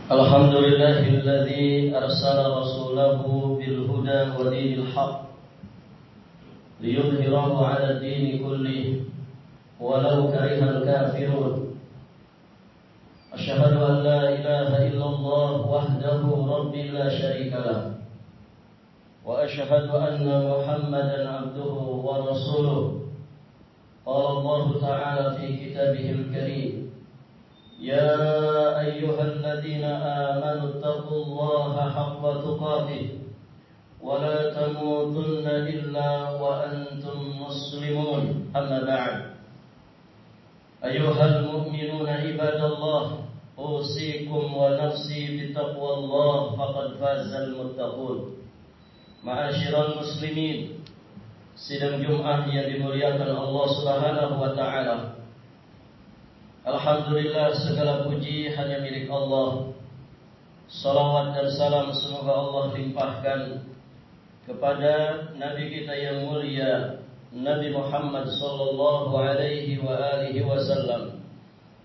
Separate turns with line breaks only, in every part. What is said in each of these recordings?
Alhamdulillahilladzi arsala rasulahu bil huda wa dinil haqq liyudhhirahu 'ala ad-dini kullih walau karihal kafirun. Asyhadu an la ilaha illallah wahdahu rabbil la syarika lah wa asyhadu anna Muhammadan 'abduhu wa rasuluh. Qala Allah ta'ala fi kitabihil karim, يا أيها الذين آمنوا اتقوا الله حق تقاته ولا تموتن إلا وأنتم مسلمون. أما بعد، أيها المؤمنون عباد الله، أوصيكم ونفسي بتقوى الله فقد فاز المتقون. Ma'asyiral muslimin, sidang Jumat yang dimuliakan Allah Subhanahu wa taala. Alhamdulillah, segala puji hanya milik Allah. Salawat dan salam semoga Allah limpahkan kepada Nabi kita yang mulia, Nabi Muhammad sallallahu alaihi wa alihi wasallam,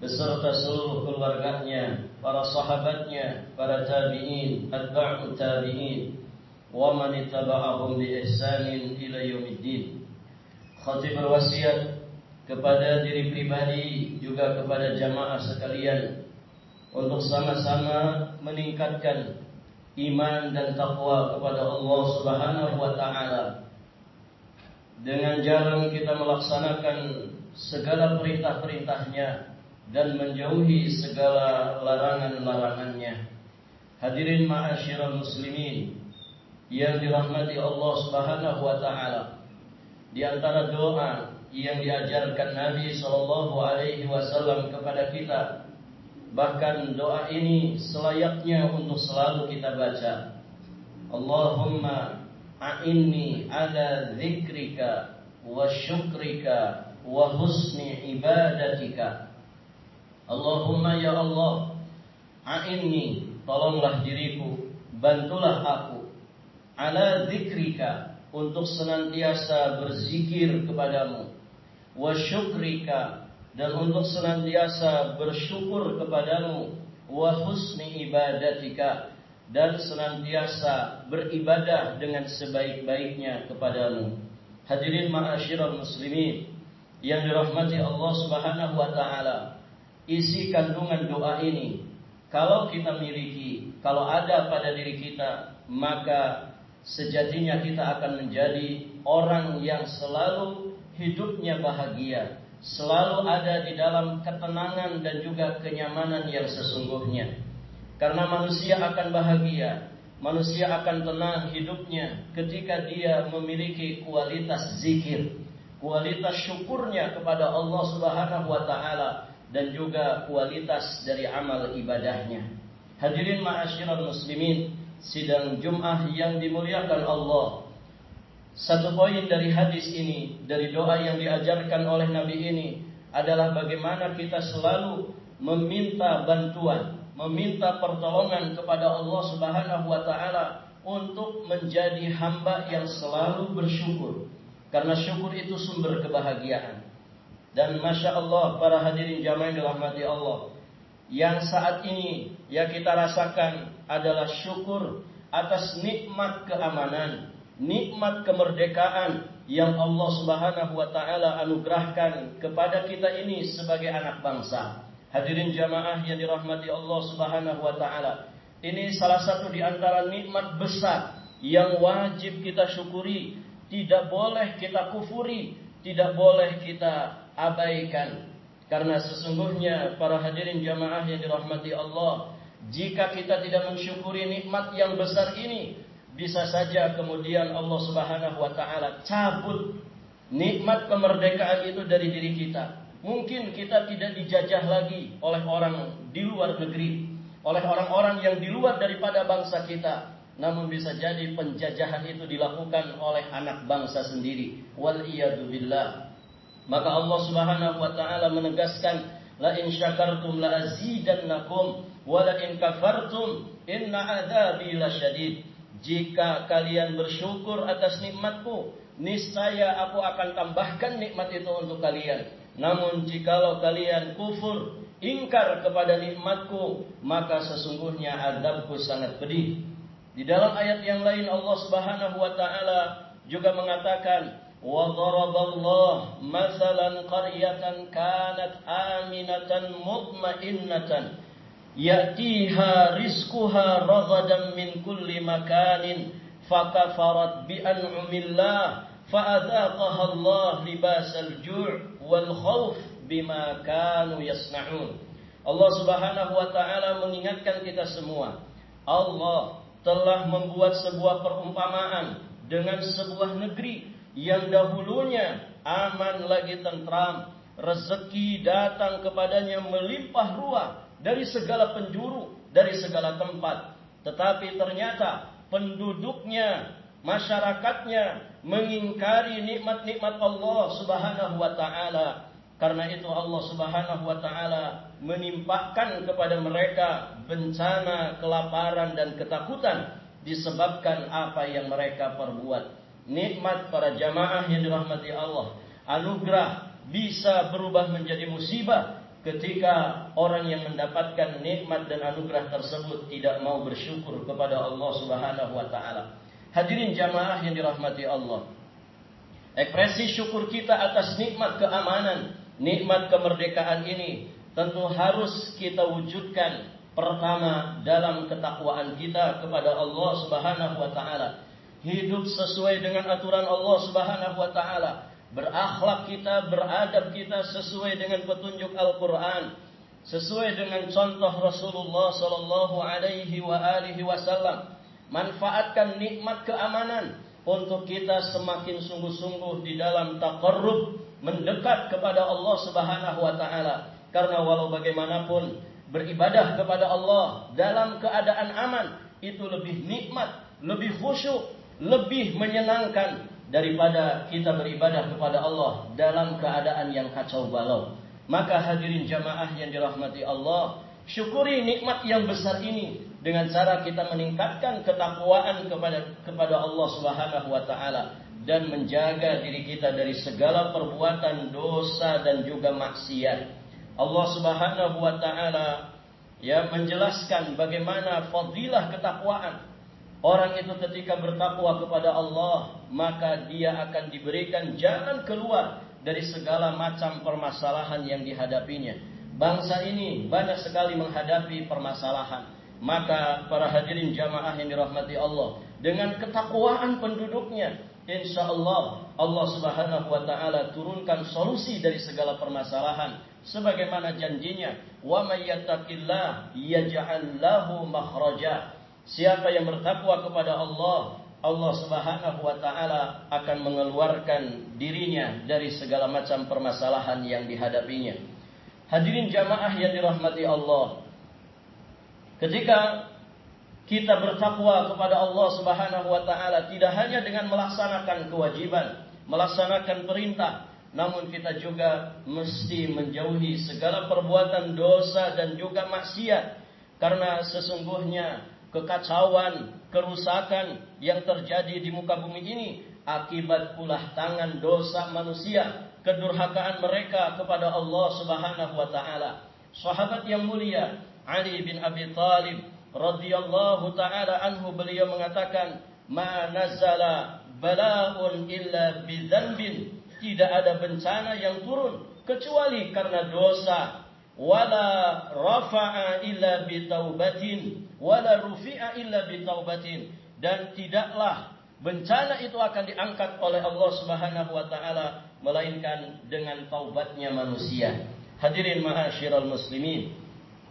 beserta seluruh keluarganya, para sahabatnya, para tabi'in, atba'ut tabi'in, wa man ittaba'ahum bi ihsanin ila yaumiddin. Khatib berwasiat kepada diri pribadi juga kepada jamaah sekalian untuk sama-sama meningkatkan iman dan takwa kepada Allah Subhanahu wa taala dengan jalan kita melaksanakan segala perintah-perintahnya dan menjauhi segala larangan-larangannya. Hadirin ma'asyiral muslimin yang dirahmati Allah Subhanahu wa taala, di antara doa yang diajarkan Nabi sallallahu alaihi wasallam kepada kita, bahkan doa ini selayaknya untuk selalu kita baca. Allahumma a'inni ala dzikrika wa syukrika wa husni ibadatika. Allahumma ya Allah, a'inni, tolonglah diriku, bantulah aku, ala dzikrika, untuk senantiasa berzikir kepadamu, wa syukrika, dan untuk senantiasa bersyukur kepadamu, wa husni ibadatika, dan senantiasa beribadah dengan sebaik-baiknya kepadamu. Hadirin ma'asyiral muslimin yang dirahmati Allah Subhanahu wa taala, isi kandungan doa ini kalau kita miliki, kalau ada pada diri kita, maka sejatinya kita akan menjadi orang yang selalu hidupnya bahagia, selalu ada di dalam ketenangan dan juga kenyamanan yang sesungguhnya. Karena manusia akan bahagia, manusia akan tenang hidupnya ketika dia memiliki kualitas zikir, kualitas syukurnya kepada Allah Subhanahu wa taala, dan juga kualitas dari amal ibadahnya. Hadirin ma'asyiral muslimin, sidang Jum'ah yang dimuliakan Allah, satu poin dari hadis ini, dari doa yang diajarkan oleh Nabi ini, adalah bagaimana kita selalu meminta bantuan, meminta pertolongan kepada Allah Subhanahu wa taala untuk menjadi hamba yang selalu bersyukur. Karena syukur itu sumber kebahagiaan. Dan Masya Allah, para hadirin jamaah yang dirahmati Allah, yang saat ini yang kita rasakan adalah syukur atas nikmat keamanan, nikmat kemerdekaan yang Allah Subhanahu wa taala anugerahkan kepada kita ini sebagai anak bangsa. Hadirin jamaah yang dirahmati Allah Subhanahu wa taala, ini salah satu di antara nikmat besar yang wajib kita syukuri, tidak boleh kita kufuri, tidak boleh kita abaikan. Karena sesungguhnya para hadirin jamaah yang dirahmati Allah, jika kita tidak mensyukuri nikmat yang besar ini, bisa saja kemudian Allah Subhanahu wa taala cabut nikmat kemerdekaan itu dari diri kita. Mungkin kita tidak dijajah lagi oleh orang di luar negeri, oleh orang-orang yang di luar daripada bangsa kita. Namun bisa jadi penjajahan itu dilakukan oleh anak bangsa sendiri. Wal iyadu billah. Maka Allah Subhanahu wa taala menegaskan, la in syakartum la azidannakum wa la in kafartum inna adzabi lasyadid. Jika kalian bersyukur atas nikmatku, niscaya aku akan tambahkan nikmat itu untuk kalian. Namun jikalau kalian kufur, ingkar kepada nikmatku, maka sesungguhnya azabku sangat pedih. Di dalam ayat yang lain Allah Subhanahu wa taala juga mengatakan, wa daraballahu mathalan qaryatan kanat aminatan mutmainnatan ya'tiha rizquha ragadan min kulli makanin fakafarat bi an'amillah fa'adzaqaha Allah libasal ju' wal khauf bima kanu yasna'un. Allah Subhanahu wa taala mengingatkan kita semua, Allah telah membuat sebuah perumpamaan dengan sebuah negeri yang dahulunya aman lagi tentram, rezeki datang kepadanya melimpah ruah dari segala penjuru, dari segala tempat. Tetapi ternyata penduduknya, masyarakatnya mengingkari nikmat-nikmat Allah Subhanahu wa taala. Karena itu Allah Subhanahu wa taala menimpakan kepada mereka bencana, kelaparan dan ketakutan disebabkan apa yang mereka perbuat. Nikmat para jamaah yang dirahmati Allah, anugerah bisa berubah menjadi musibah ketika orang yang mendapatkan nikmat dan anugerah tersebut tidak mau bersyukur kepada Allah Subhanahu wa taala. Hadirin jamaah yang dirahmati Allah, ekspresi syukur kita atas nikmat keamanan, nikmat kemerdekaan ini tentu harus kita wujudkan pertama dalam ketakwaan kita kepada Allah Subhanahu wa taala. Hidup sesuai dengan aturan Allah Subhanahu wa taala. Berakhlak kita, beradab kita sesuai dengan petunjuk Al-Qur'an, sesuai dengan contoh Rasulullah sallallahu alaihi wasallam. Manfaatkan nikmat keamanan untuk kita semakin sungguh-sungguh di dalam taqarrub, mendekat kepada Allah Subhanahu wa taala. Karena walau bagaimanapun beribadah kepada Allah dalam keadaan aman itu lebih nikmat, lebih khusyuk, lebih menyenangkan daripada kita beribadah kepada Allah dalam keadaan yang kacau balau. Maka hadirin jamaah yang dirahmati Allah, syukuri nikmat yang besar ini dengan cara kita meningkatkan ketakwaan kepada Allah Subhanahu wa taala dan menjaga diri kita dari segala perbuatan dosa dan juga maksiat. Allah Subhanahu wa taala menjelaskan bagaimana fadilah ketakwaan. Orang itu ketika bertakwa kepada Allah, maka dia akan diberikan jalan keluar dari segala macam permasalahan yang dihadapinya. Bangsa ini banyak sekali menghadapi permasalahan. Maka para hadirin jamaah yang dirahmati Allah, dengan ketakwaan penduduknya, insya Allah Allah Subhanahu wa taala turunkan solusi dari segala permasalahan sebagaimana janjinya, wa may yattaqillah yaj'al lahu makhraja. Siapa yang bertakwa kepada Allah, Allah Subhanahu wa taala akan mengeluarkan dirinya dari segala macam permasalahan yang dihadapinya. Hadirin jamaah yang dirahmati Allah, ketika kita bertakwa kepada Allah Subhanahu wa taala tidak hanya dengan melaksanakan kewajiban, melaksanakan perintah, namun kita juga mesti menjauhi segala perbuatan dosa dan juga maksiat. Karena sesungguhnya kekacauan, kerusakan yang terjadi di muka bumi ini akibat ulah tangan dosa manusia, kedurhakaan mereka kepada Allah Subhanahu wa taala. Sahabat yang mulia Ali bin Abi Thalib radhiyallahu taala anhu, beliau mengatakan, "Ma nazala bala'un illa bi dzanbin." Tidak ada bencana yang turun kecuali karena dosa. Wala rafa'a illa bi taubatin, wala rufi'a illa bi taubatin. Dan tidaklah bencana itu akan diangkat oleh Allah Subhanahu wa taala melainkan dengan taubatnya manusia. Hadirin ma'asyiral muslimin,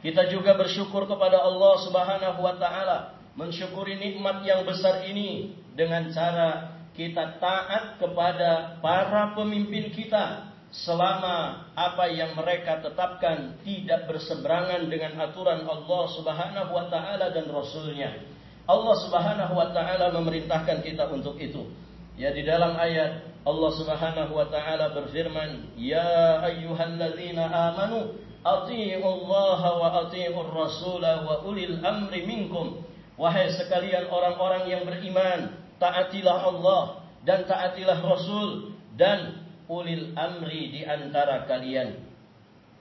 kita juga bersyukur kepada Allah Subhanahu wa taala, mensyukuri nikmat yang besar ini dengan cara kita taat kepada para pemimpin kita selama apa yang mereka tetapkan tidak berseberangan dengan aturan Allah Subhanahu wa taala dan Rasul-Nya. Allah Subhanahu wa taala memerintahkan kita untuk itu. Ya, di dalam ayat Allah Subhanahu wa taala berfirman, "Ya ayyuhalladzina amanu athi'ullaha wa athi'ur rasula wa ulil amri minkum." Wahai sekalian orang-orang yang beriman, taatilah Allah dan taatilah Rasul dan ulil amri di antara kalian.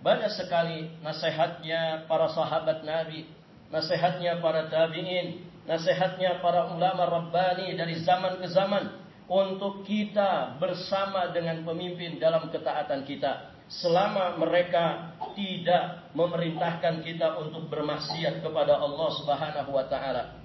banyak sekali nasihatnya para sahabat Nabi, nasihatnya para tabi'in, nasihatnya para ulama Rabbani dari zaman ke zaman untuk kita bersama dengan pemimpin dalam ketaatan kita selama mereka tidak memerintahkan kita untuk bermaksiat kepada Allah Subhanahu wa taala.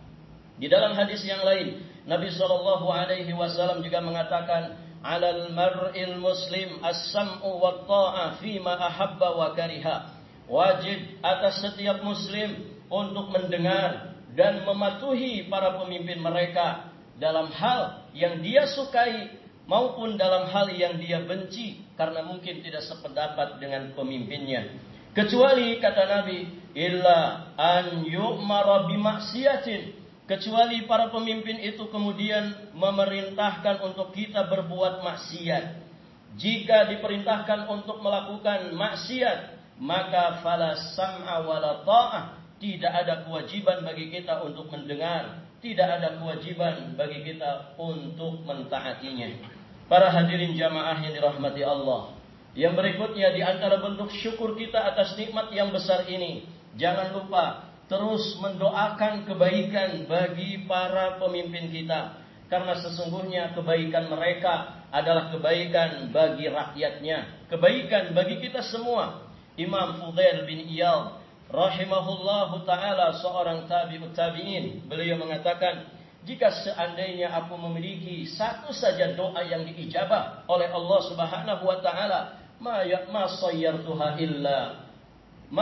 Di dalam hadis yang lain, Nabi sallallahu alaihi wasallam juga mengatakan, "'Alal mar'il muslim as-sam'u wat ta'ah fima ahabba wa kariha." Wajib atas setiap muslim untuk mendengar dan mematuhi para pemimpin mereka dalam hal yang dia sukai maupun dalam hal yang dia benci, karena mungkin tidak sependapat dengan pemimpinnya. Kecuali, kata Nabi, illa an yu'mara bimaksiatin, kecuali para pemimpin itu kemudian memerintahkan untuk kita berbuat maksiat. Jika diperintahkan untuk melakukan maksiat, maka fala sam'a wala ta'ah, tidak ada kewajiban bagi kita untuk mendengar, tidak ada kewajiban bagi kita untuk mentaatinya. Para hadirin jamaah yang dirahmati Allah, yang berikutnya di antara bentuk syukur kita atas nikmat yang besar ini, jangan lupa terus mendoakan kebaikan bagi para pemimpin kita, karena sesungguhnya kebaikan mereka adalah kebaikan bagi rakyatnya, kebaikan bagi kita semua. Imam Fudail bin Iyad rahimahullahu ta'ala, seorang tabi'ut tabi'in, beliau mengatakan, jika seandainya aku memiliki satu saja doa yang diijabah oleh Allah Subhanahu wa taala, ma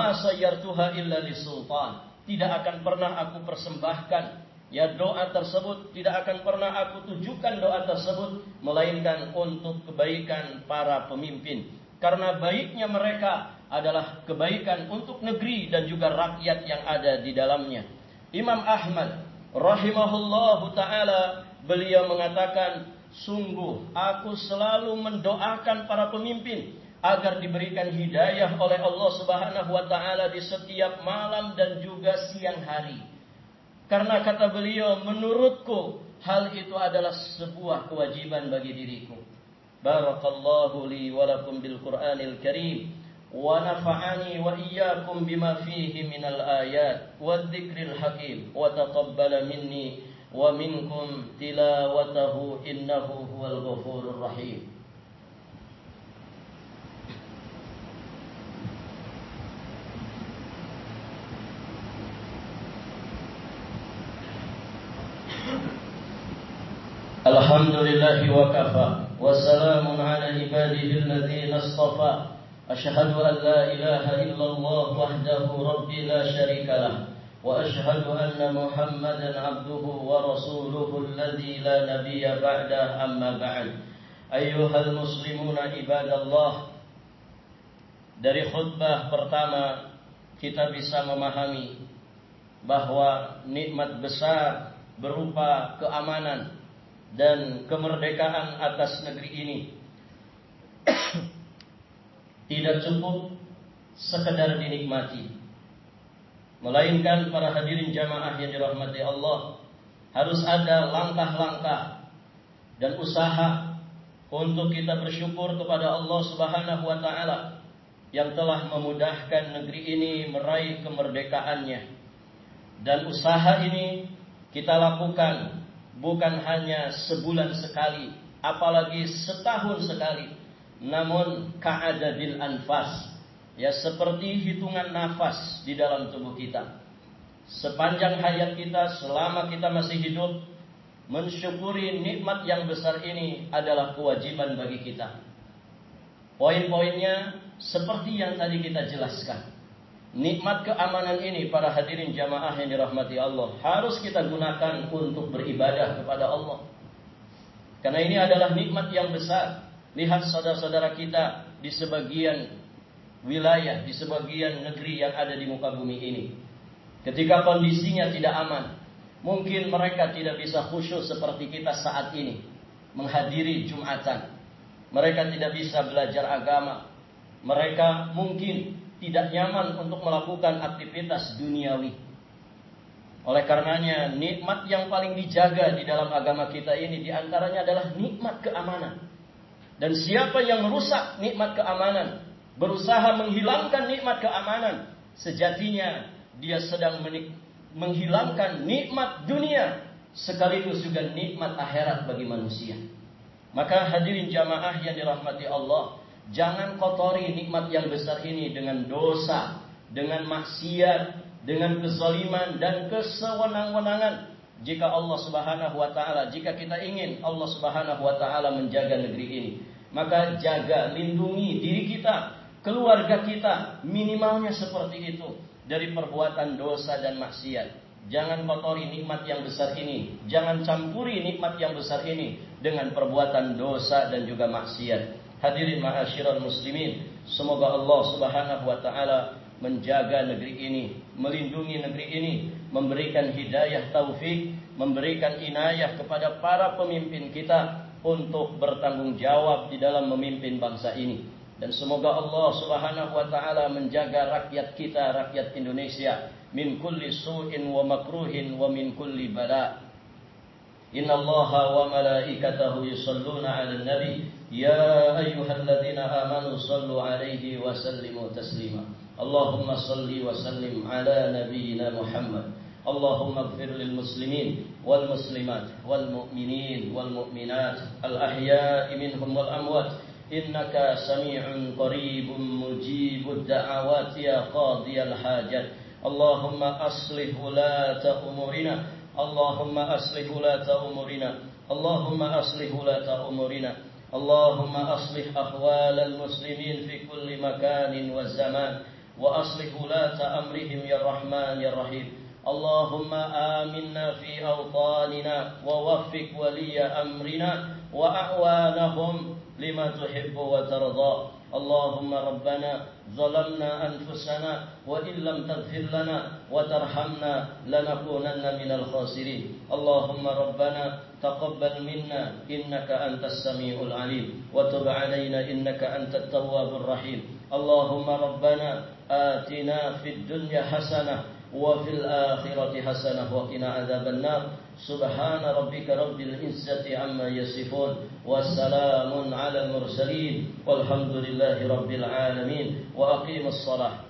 sayyartuha illa lisultan, tidak akan pernah aku persembahkan ya doa tersebut, tidak akan pernah aku tujukan doa tersebut melainkan untuk kebaikan para pemimpin, karena baiknya mereka adalah kebaikan untuk negeri dan juga rakyat yang ada di dalamnya. Imam Ahmad rahimahullahu ta'ala, beliau mengatakan, sungguh aku selalu mendoakan para pemimpin agar diberikan hidayah oleh Allah Subhanahu wa ta'ala di setiap malam dan juga siang hari. Karena kata beliau, menurutku hal itu adalah sebuah kewajiban bagi diriku. Barakallahu li wa lakum bil Qur'anil Karim, wa nafa'ani wa iyyakum bima fihi minal ayat wadh-dhikril hakim, wa taqabbala minni wa minkum tilawatahu innahu huwal ghafurur rahim. Alhamdulillahi wa kafa, wa salamun ala ibadihi alladhina istafa. Ashhadu an la ilaha illallah wahdahu rabbi la syarika lah, wa ashhadu anna Muhammadan abduhu wa rasuluhu alladhi la nabiyya ba'dah, amma ba'd. Ayyuhal muslimuna ibadallah, dari khutbah pertama kita bisa memahami bahwa nikmat besar berupa keamanan dan kemerdekaan atas negeri ini tidak cukup sekedar dinikmati, melainkan para hadirin jamaah yang dirahmati Allah, harus ada langkah-langkah dan usaha untuk kita bersyukur kepada Allah Subhanahu wa ta'ala yang telah memudahkan negeri ini meraih kemerdekaannya. Dan usaha ini kita lakukan bukan hanya sebulan sekali, apalagi setahun sekali, namun ka'adadil anfas, ya seperti hitungan nafas di dalam tubuh kita. Sepanjang hayat kita, selama kita masih hidup, mensyukuri nikmat yang besar ini adalah kewajiban bagi kita. Poin-poinnya seperti yang tadi kita jelaskan. Nikmat keamanan ini, para hadirin jamaah yang dirahmati Allah, harus kita gunakan untuk beribadah kepada Allah, karena ini adalah nikmat yang besar. Lihat saudara-saudara kita di sebagian wilayah, di sebagian negeri yang ada di muka bumi ini, ketika kondisinya tidak aman, mungkin mereka tidak bisa khusyuk seperti kita saat ini menghadiri Jumatan. Mereka tidak bisa belajar agama. Mereka mungkin tidak nyaman untuk melakukan aktivitas duniawi. Oleh karenanya, nikmat yang paling dijaga di dalam agama kita ini diantaranya adalah nikmat keamanan. Dan siapa yang merusak nikmat keamanan, berusaha menghilangkan nikmat keamanan, sejatinya dia sedang menghilangkan nikmat dunia sekaligus juga nikmat akhirat bagi manusia. Maka hadirin jamaah yang dirahmati Allah, jangan kotori nikmat yang besar ini dengan dosa, dengan maksiat, dengan kezaliman dan kesewenang-wenangan. Jika Allah Subhanahu wa taala, jika kita ingin Allah Subhanahu wa taala menjaga negeri ini, maka jaga, lindungi diri kita, keluarga kita, minimalnya seperti itu dari perbuatan dosa dan maksiat. Jangan kotori nikmat yang besar ini, jangan campuri nikmat yang besar ini dengan perbuatan dosa dan juga maksiat. Hadirin ma'asyiral muslimin, semoga Allah Subhanahu wa taala menjaga negeri ini, melindungi negeri ini, memberikan hidayah taufik, memberikan inayah kepada para pemimpin kita untuk bertanggung jawab di dalam memimpin bangsa ini. Dan semoga Allah Subhanahu wa taala menjaga rakyat kita, rakyat Indonesia, min kulli su'in wa makruhin wa min kulli bala. Innallaha wa malaikatahu yusalluna 'alan nabi ya ayyuhalladzina amanu sallu 'alaihi wa sallimu taslima. Allahumma salli wa sallim 'ala nabiyyina Muhammad. Allahumma ighfir lil muslimin wal muslimat wal mu'minin wal mu'minat al ahya'i minhum wal amwat. Innaka sami'un qaribun mujibud da'awat ya qadiyal hajat. Allahumma aslih ulata umurina. Allahumma aslih ulata umurina. Allahumma aslih ulata umurina. Allahumma aslih ahwalal muslimin fi kulli makanin wa zaman. Wa aslih ulata amrihim ya Rahman ya Rahim. Allahumma aminna fi awtanina wa waffiq waliya amrina wa a'wanahum lima tuhibbu wa tarda. Allahumma rabbana zalamna anfusana wa illam taghfir lana wa tarhamna lanakunanna minal khasirin. Allahumma rabbana taqabbal minna innaka antas samiul alim wa tub alaina innaka antat tawwabur rahim. Allahumma rabbana atina fid dunya hasanah wa fil akhirati hasanah wa qina adzaban nar. Subhana rabbika rabbil izzati amma yasifun wassalamun alal mursalin walhamdulillahi rabbil alamin wa aqimus shalah.